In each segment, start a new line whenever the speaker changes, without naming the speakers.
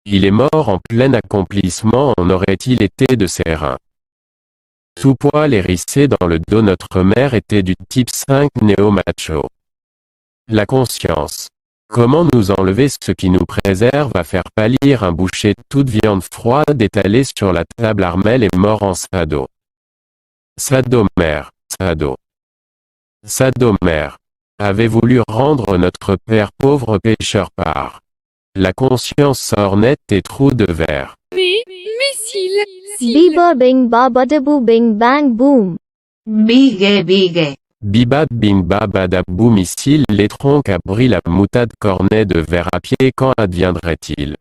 Il est mort en plein accomplissement, en aurait-il été de ses reins. Tout poil hérissé dans le dos, notre mère était du type 5 néo-macho. La conscience. Comment nous enlever ce qui nous préserve à faire pâlir un boucher de toute viande froide étalée sur la table? Armel est mort en sado. Sadomère, sado. Sadomère avait voulu rendre notre père pauvre pécheur par la conscience sornette et trou de verre.
Missile.
Biba bing ba badabu bing bang boom.
Bige.
Bibab bing babadabou missile, les troncs abri la moutade cornet de verre à pied, quand adviendrait-il?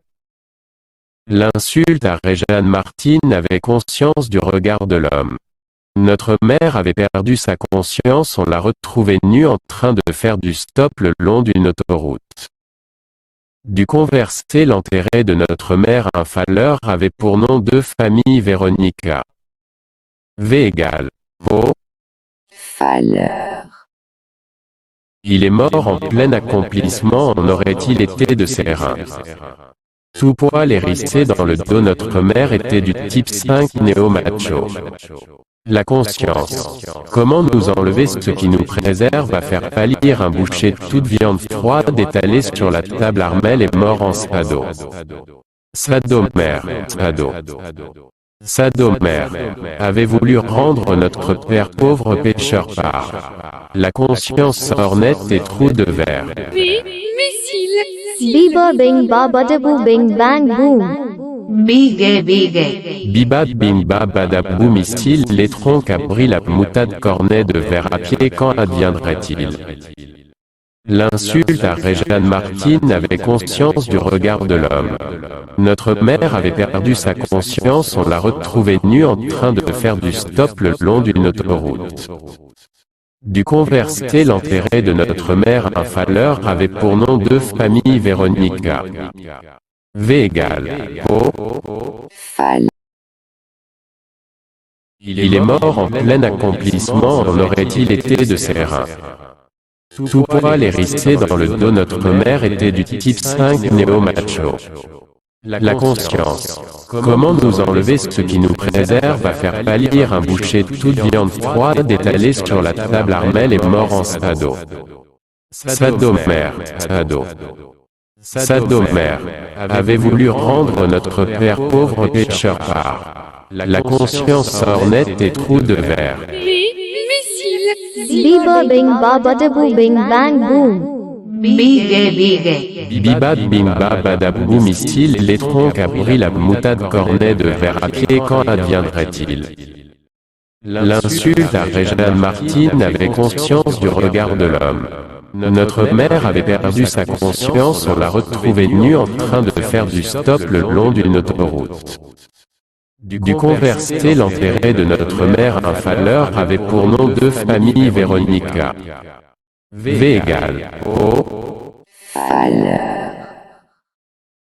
L'insulte à Réjeanne Martine avait conscience du regard de l'homme. Notre mère avait perdu sa conscience, on l'a retrouvée nue en train de faire du stop le long d'une autoroute. Du conversé, l'enterré de notre mère, un falleur, avait pour nom de famille Véronica. V égale O.
Falleur.
Il est mort en plein accomplissement, en aurait-il été de ses reins. Tout poil hérissé dans le dos, notre mère était du type 5 néo-macho. La conscience. Comment nous enlever ce qui nous préserve à faire pâlir un boucher de toute viande froide étalée sur la table? Armel est mort en sado. Sadomère, sado. Sadomère avait voulu rendre notre père pauvre pécheur par la conscience sornette et trou de verre.
Missile.
Biba bing ba badabu bing bang boom.
Bige.
Bibab bing babadabou missile, les troncs abri la moutade cornet de verre à pied, quand adviendrait-il? L'insulte à Réjeanne Martine avait conscience du regard de l'homme. Notre mère avait perdu sa conscience, on l'a retrouvée nue en train de faire du stop le long d'une autoroute. Du conversé, l'enterré de notre mère, un falleur, avait pour nom de famille Véronica. V égale O.
Fall.
Il est mort en plein accomplissement, en aurait-il été de ses reins. Tout poil hérissé dans le dos, notre mère était du type 5 néo-macho. La conscience. Comment nous enlever ce qui nous préserve à faire pâlir un boucher de toute viande froide étalée sur la table? Armel est mort en sado. Sadomère, sado. Sadomère avait voulu rendre notre père pauvre pécheur par la conscience sornette et trou de verre.
Missile.
Biba bing ba badabu bing bang boom.
Bige.
Bibab bing babadabou missile, les troncs abri la moutade cornet de verre à pied, quand adviendrait-il? L'insulte à Réjeanne Martine avait conscience du regard de l'homme. Notre mère avait perdu sa conscience, on l'a retrouvée nue en train de faire du stop le long d'une autoroute. Du conversé, l'enterré de notre mère, un falleur, avait pour nom de famille Véronica. V égale O.
Falleur.